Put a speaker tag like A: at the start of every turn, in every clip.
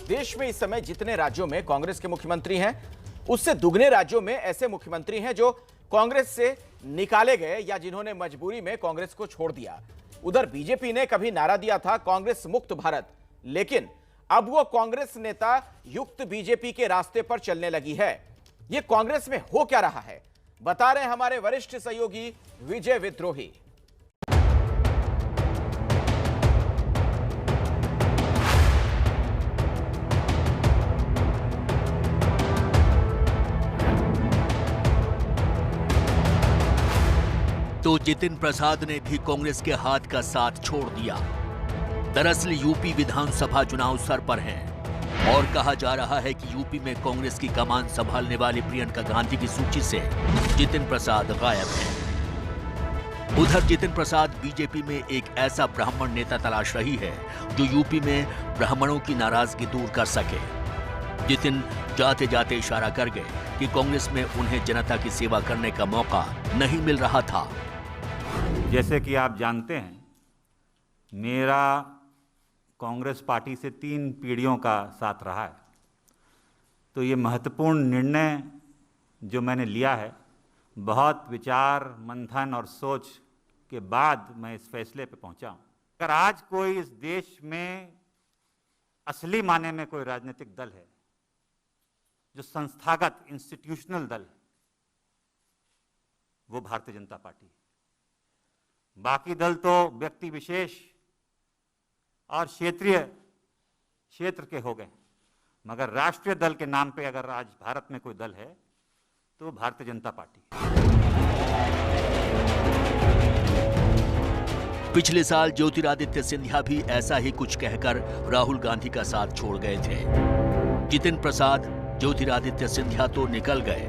A: देश में इस समय जितने राज्यों में कांग्रेस के मुख्यमंत्री हैं, उससे दुगने राज्यों में ऐसे मुख्यमंत्री हैं जो कांग्रेस से निकाले गए या जिन्होंने मजबूरी में कांग्रेस को छोड़ दिया। उधर बीजेपी ने कभी नारा दिया था कांग्रेस मुक्त भारत, लेकिन अब वो कांग्रेस नेता युक्त बीजेपी के रास्ते पर चलने लगी है। ये कांग्रेस में हो क्या रहा है, बता रहे हैं हमारे वरिष्ठ सहयोगी विजय विद्रोही।
B: तो जितिन प्रसाद ने भी कांग्रेस के हाथ का साथ छोड़ दिया। दरअसल यूपी विधानसभा चुनाव सर पर हैं और कहा जा रहा है कि यूपी में कांग्रेस की कमान संभालने वाली प्रियंका गांधी की सूची से जितिन प्रसाद गायब हैं। उधर जितिन प्रसाद बीजेपी में एक ऐसा ब्राह्मण नेता तलाश रही है जो यूपी में ब्राह्मणों की नाराजगी दूर कर सके। जितिन जाते जाते इशारा कर गए कि कांग्रेस में उन्हें जनता की सेवा करने का मौका नहीं मिल रहा था।
C: जैसे कि आप जानते हैं, मेरा कांग्रेस पार्टी से 3 पीढ़ियों का साथ रहा है, तो ये महत्वपूर्ण निर्णय जो मैंने लिया है, बहुत विचार मंथन और सोच के बाद मैं इस फैसले पे पहुंचा हूं। अगर आज कोई इस देश में असली माने में कोई राजनीतिक दल है जो संस्थागत इंस्टीट्यूशनल दल है, वो भारतीय जनता पार्टी है। बाकी दल तो व्यक्ति विशेष और क्षेत्र के हो गए, मगर राष्ट्रीय दल के नाम पे अगर आज भारत में कोई दल है तो भारतीय जनता पार्टी है।
B: पिछले साल ज्योतिरादित्य सिंधिया भी ऐसा ही कुछ कहकर राहुल गांधी का साथ छोड़ गए थे। जितिन प्रसाद, ज्योतिरादित्य सिंधिया तो निकल गए,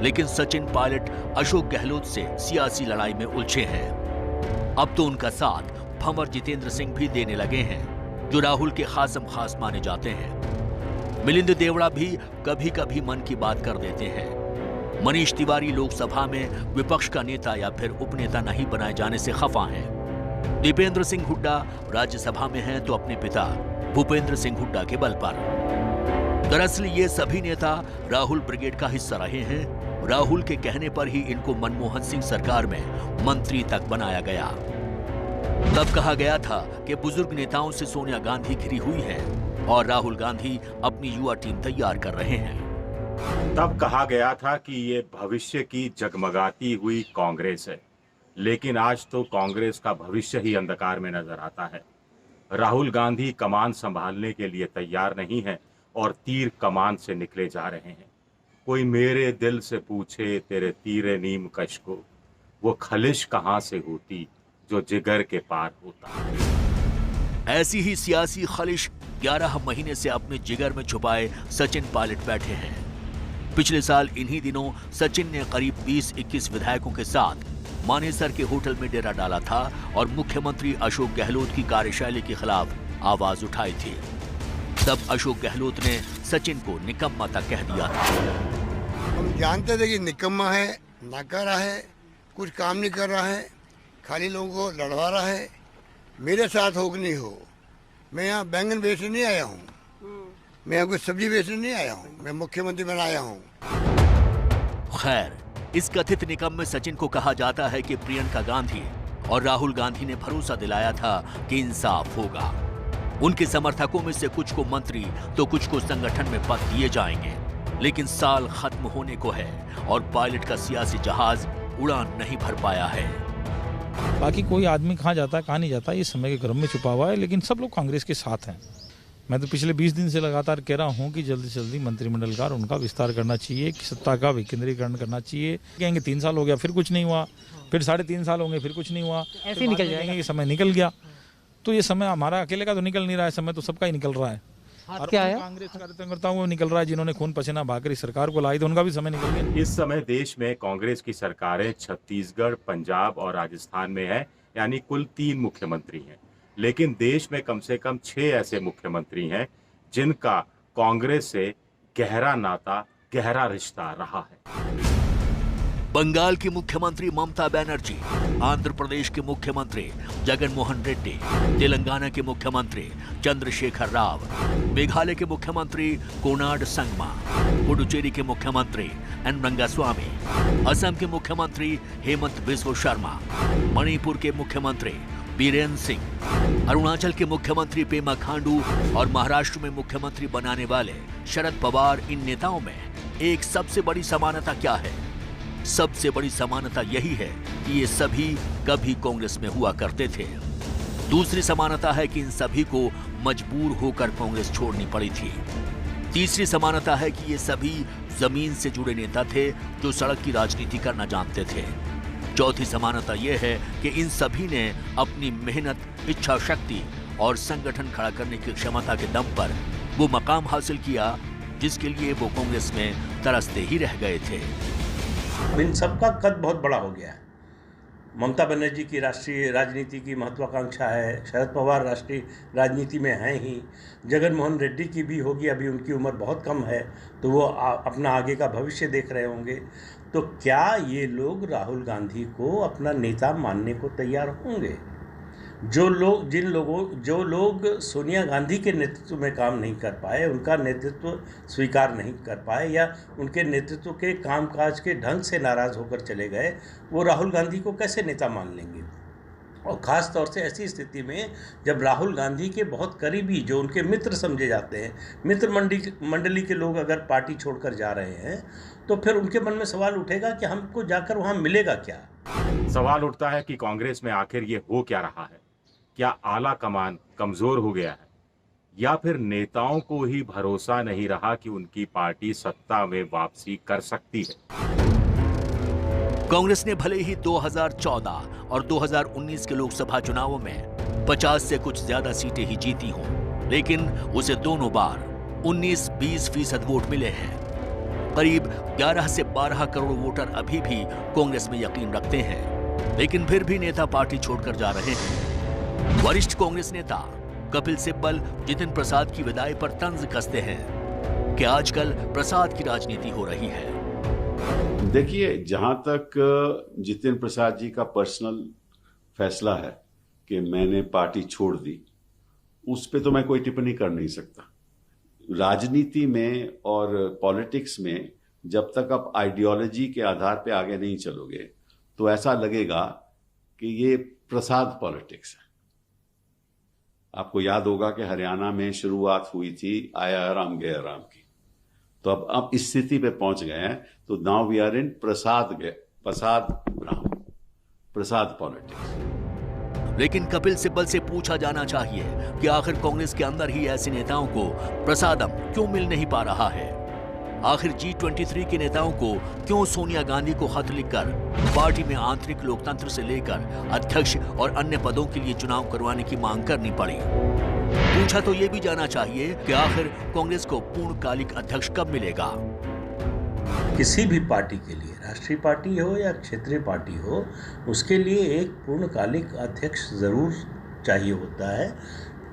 B: लेकिन सचिन पायलट अशोक गहलोत से सियासी लड़ाई में उलझे हैं। अब तो उनका साथ भंवर जितेंद्र सिंह भी देने लगे हैं, जो राहुल के खासम खास माने जाते हैं। मिलिंद देवड़ा भी कभी कभी मन की बात कर देते हैं। मनीष तिवारी लोकसभा में विपक्ष का नेता या फिर उपनेता नहीं बनाए जाने से खफा हैं। दीपेंद्र सिंह हुड्डा राज्यसभा में हैं तो अपने पिता भूपेंद्र सिंह हुड्डा के बल पर। दरअसल ये सभी नेता राहुल ब्रिगेड का हिस्सा रहे हैं। राहुल के कहने पर ही इनको मनमोहन सिंह सरकार में मंत्री तक बनाया गया। तब कहा गया था कि बुजुर्ग नेताओं से सोनिया गांधी घिरी हुई है और राहुल गांधी अपनी युवा टीम तैयार कर रहे हैं।
D: तब कहा गया था कि ये भविष्य की जगमगाती हुई कांग्रेस है, लेकिन आज तो कांग्रेस का भविष्य ही अंधकार में नजर आता है। राहुल गांधी कमान संभालने के लिए तैयार नहीं है और तीर कमान से निकले जा रहे हैं। कोई मेरे दिल से पूछे तेरे तीरे नीम कश को, वो खलिश कहां से होती जो जिगर के पार होता।
B: ऐसी ही सियासी खलिश 11 महीने से अपने जिगर में छुपाए सचिन पायलट बैठे हैं। पिछले साल इन्हीं दिनों सचिन ने करीब 20-21 विधायकों के साथ मानेसर के होटल में डेरा डाला था और मुख्यमंत्री अशोक गहलोत की कार्यशैली के खिलाफ आवाज उठाई थी। तब अशोक गहलोत ने सचिन को निकम्मा तक कह दिया था।
E: हम जानते थे कि निकम्मा है, नाकारा है, कुछ काम नहीं कर रहा है, खाली लोगों को लड़वा रहा है। मेरे साथ हो कि नहीं हो, मैं यहाँ बैंगन बेचने नहीं आया हूँ, मैं यहाँ कोई सब्जी बेचने नहीं आया हूँ, मैं मुख्यमंत्री बनाया हूँ।
B: खैर, इस कथित निकम्मे सचिन को कहा जाता है कि प्रियंका गांधी और राहुल गांधी ने भरोसा दिलाया था कि इंसाफ होगा। उनके समर्थकों में से कुछ को मंत्री तो कुछ को संगठन में पद दिए जाएंगे, लेकिन साल खत्म होने को है और पायलट का सियासी जहाज उड़ान नहीं भर पाया है।
F: बाकी कोई आदमी कहाँ जाता है कहाँ नहीं जाता, ये समय के क्रम में छुपा हुआ है, लेकिन सब लोग कांग्रेस के साथ हैं। मैं तो पिछले 20 दिन से लगातार कह रहा हूँ कि जल्दी से जल्दी मंत्रिमंडल का और उनका विस्तार करना चाहिए, कि सत्ता का विकेंद्रीकरण करना चाहिए। कहेंगे 3 साल हो गया फिर कुछ नहीं हुआ, फिर 3.5 साल होंगे फिर कुछ नहीं हुआ, ऐसे निकल जाएंगे कि समय निकल गया। तो ये समय हमारा अकेले का तो निकल नहीं रहा है, समय तो सबका ही निकल रहा है। और क्या है, कांग्रेस कार्यकर्ताओं को निकल रहा है, जिन्होंने खून पसीना बहाकर इस सरकार को लाई, तो उनका भी समय निकल गया।
D: इस समय देश में कांग्रेस की सरकारें छत्तीसगढ़, पंजाब और राजस्थान में है, यानी कुल 3 मुख्यमंत्री हैं। लेकिन देश में कम से कम 6 ऐसे मुख्यमंत्री हैं जिनका कांग्रेस से गहरा नाता, गहरा रिश्ता रहा है।
B: बंगाल की मुख्यमंत्री ममता बनर्जी, आंध्र प्रदेश के मुख्यमंत्री जगन मोहन रेड्डी, तेलंगाना के मुख्यमंत्री चंद्रशेखर राव, मेघालय के मुख्यमंत्री कोनार्ड संगमा, पुडुचेरी के मुख्यमंत्री एन रंगास्वामी, असम के मुख्यमंत्री हेमंत बिस्व शर्मा, मणिपुर के मुख्यमंत्री बीरेन सिंह, अरुणाचल के मुख्यमंत्री पेमा खांडू और महाराष्ट्र में मुख्यमंत्री बनाने वाले शरद पवार, इन नेताओं में एक सबसे बड़ी समानता क्या है? सबसे बड़ी समानता यही है कि ये सभी कभी कांग्रेस में हुआ करते थे। दूसरी समानता है कि इन सभी को मजबूर होकर कांग्रेस छोड़नी पड़ी थी। तीसरी समानता है कि ये सभी जमीन से जुड़े नेता थे जो सड़क की राजनीति करना जानते थे। चौथी समानता यह है कि इन सभी ने अपनी मेहनत, इच्छा शक्ति और संगठन खड़ा करने की क्षमता के दम पर वो मकाम हासिल किया जिसके लिए वो कांग्रेस में तरसते ही रह गए थे।
G: इन सबका कद बहुत बड़ा हो गया है। ममता बनर्जी की राष्ट्रीय राजनीति की महत्वाकांक्षा है, शरद पवार राष्ट्रीय राजनीति में हैं ही, जगन मोहन रेड्डी की भी होगी, अभी उनकी उम्र बहुत कम है तो वो अपना आगे का भविष्य देख रहे होंगे। तो क्या ये लोग राहुल गांधी को अपना नेता मानने को तैयार होंगे? जो लोग सोनिया गांधी के नेतृत्व में काम नहीं कर पाए, उनका नेतृत्व स्वीकार नहीं कर पाए या उनके नेतृत्व के कामकाज के ढंग से नाराज़ होकर चले गए, वो राहुल गांधी को कैसे नेता मान लेंगे? और ख़ास तौर से ऐसी स्थिति में जब राहुल गांधी के बहुत करीबी, जो उनके मित्र समझे जाते हैं, मित्र मंडली के लोग अगर पार्टी छोड़कर जा रहे हैं तो फिर उनके मन में सवाल उठेगा कि हमको जाकर वहाँ मिलेगा क्या?
D: सवाल उठता है कि कांग्रेस में आखिर ये हो क्या रहा है? क्या आला कमान कमजोर हो गया है या फिर नेताओं को ही भरोसा नहीं रहा कि उनकी पार्टी सत्ता में वापसी कर सकती है?
B: कांग्रेस ने भले ही 2014 और 2019 के लोकसभा चुनावों में 50 से कुछ ज्यादा सीटें ही जीती हों, लेकिन उसे दोनों बार 19-20% वोट मिले हैं। करीब 11 से 12 करोड़ वोटर अभी भी कांग्रेस में यकीन रखते हैं, लेकिन फिर भी नेता पार्टी छोड़कर जा रहे हैं। वरिष्ठ कांग्रेस नेता कपिल सिब्बल जितिन प्रसाद की विदाई पर तंज कसते हैं कि आजकल प्रसाद की राजनीति हो रही है।
H: देखिए, जहां तक जितिन प्रसाद जी का पर्सनल फैसला है कि मैंने पार्टी छोड़ दी, उस पे तो मैं कोई टिप्पणी कर नहीं सकता। राजनीति में और पॉलिटिक्स में जब तक आप आइडियोलॉजी के आधार पे आगे नहीं चलोगे तो ऐसा लगेगा कि ये प्रसाद पॉलिटिक्स है। आपको याद होगा कि हरियाणा में शुरुआत हुई थी आया राम गया राम की, तो अब आप इस स्थिति पे पहुंच गए हैं, तो now we are in Prasad Ram, Prasad politics.
B: लेकिन कपिल सिब्बल से पूछा जाना चाहिए कि आखिर कांग्रेस के अंदर ही ऐसे नेताओं को प्रसादम क्यों मिल नहीं पा रहा है? आखिर G23 के नेताओं को क्यों सोनिया गांधी को खत लिखकर पार्टी में आंतरिक लोकतंत्र से लेकर अध्यक्ष और अन्य पदों के लिए चुनाव करवाने की मांग करनी पड़ी? पूछा तो ये भी जाना चाहिए कि आखिर कांग्रेस को पूर्णकालिक अध्यक्ष कब मिलेगा?
G: किसी भी पार्टी के लिए, राष्ट्रीय पार्टी हो या क्षेत्रीय पार्टी हो, उसके लिए एक पूर्णकालिक अध्यक्ष जरूर चाहिए होता है।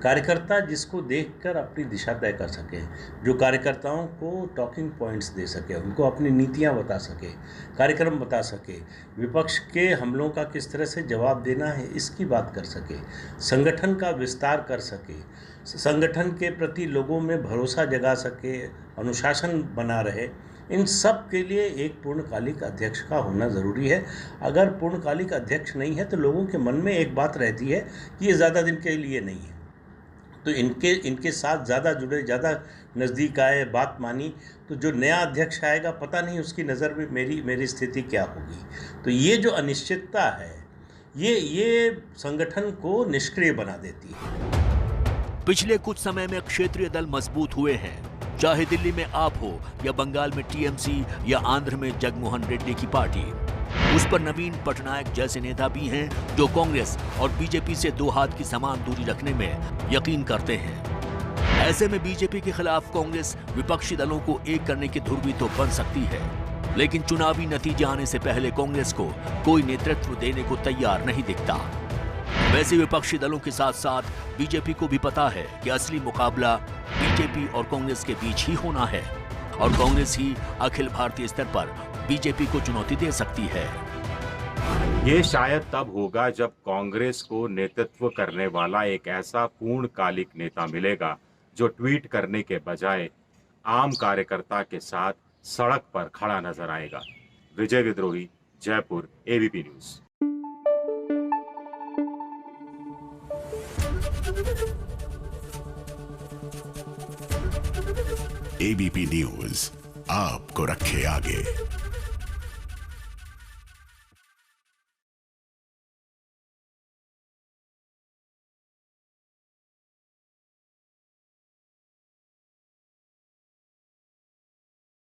G: कार्यकर्ता जिसको देखकर अपनी दिशा तय कर सके, जो कार्यकर्ताओं को टॉकिंग पॉइंट्स दे सके, उनको अपनी नीतियां बता सके, कार्यक्रम बता सके, विपक्ष के हमलों का किस तरह से जवाब देना है इसकी बात कर सके, संगठन का विस्तार कर सके, संगठन के प्रति लोगों में भरोसा जगा सके, अनुशासन बना रहे। इन सब के लिए एक पूर्णकालिक अध्यक्ष का होना ज़रूरी है। अगर पूर्णकालिक अध्यक्ष नहीं है तो लोगों के मन में एक बात रहती है कि ये ज़्यादा दिन के लिए नहीं है, तो इनके साथ ज़्यादा जुड़े, ज़्यादा नज़दीक आए, बात मानी, तो जो नया अध्यक्ष आएगा पता नहीं उसकी नज़र में मेरी स्थिति क्या होगी। तो ये जो अनिश्चितता है ये संगठन को निष्क्रिय बना देती है।
B: पिछले कुछ समय में क्षेत्रीय दल मजबूत हुए हैं, चाहे दिल्ली में आप हो या बंगाल में टीएमसी या आंध्र में जगनमोहन रेड्डी की पार्टी। उस पर नवीन पटनायक जैसे नेता भी हैं जो कांग्रेस और बीजेपी से दो हाथ की समान दूरी रखने में यकीन करते हैं। ऐसे में बीजेपी के खिलाफ कांग्रेस विपक्षी दलों को एक करने की धुर भी तो बन सकती है, लेकिन चुनावी नतीजे आने से पहले कांग्रेस को कोई नेतृत्व देने को तैयार नहीं दिखता। वैसे विपक्षी दलों के साथ साथ बीजेपी को भी पता है कि असली मुकाबला बीजेपी और कांग्रेस के बीच ही होना है और कांग्रेस ही अखिल भारतीय स्तर पर बीजेपी को चुनौती दे सकती है।
D: ये शायद तब होगा जब कांग्रेस को नेतृत्व करने वाला एक ऐसा पूर्णकालिक नेता मिलेगा जो ट्वीट करने के बजाय आम कार्यकर्ता के साथ सड़क पर खड़ा नजर आएगा। विजय विद्रोही, Jaipur, ABP news.
I: ABP news आपको रखे आगे।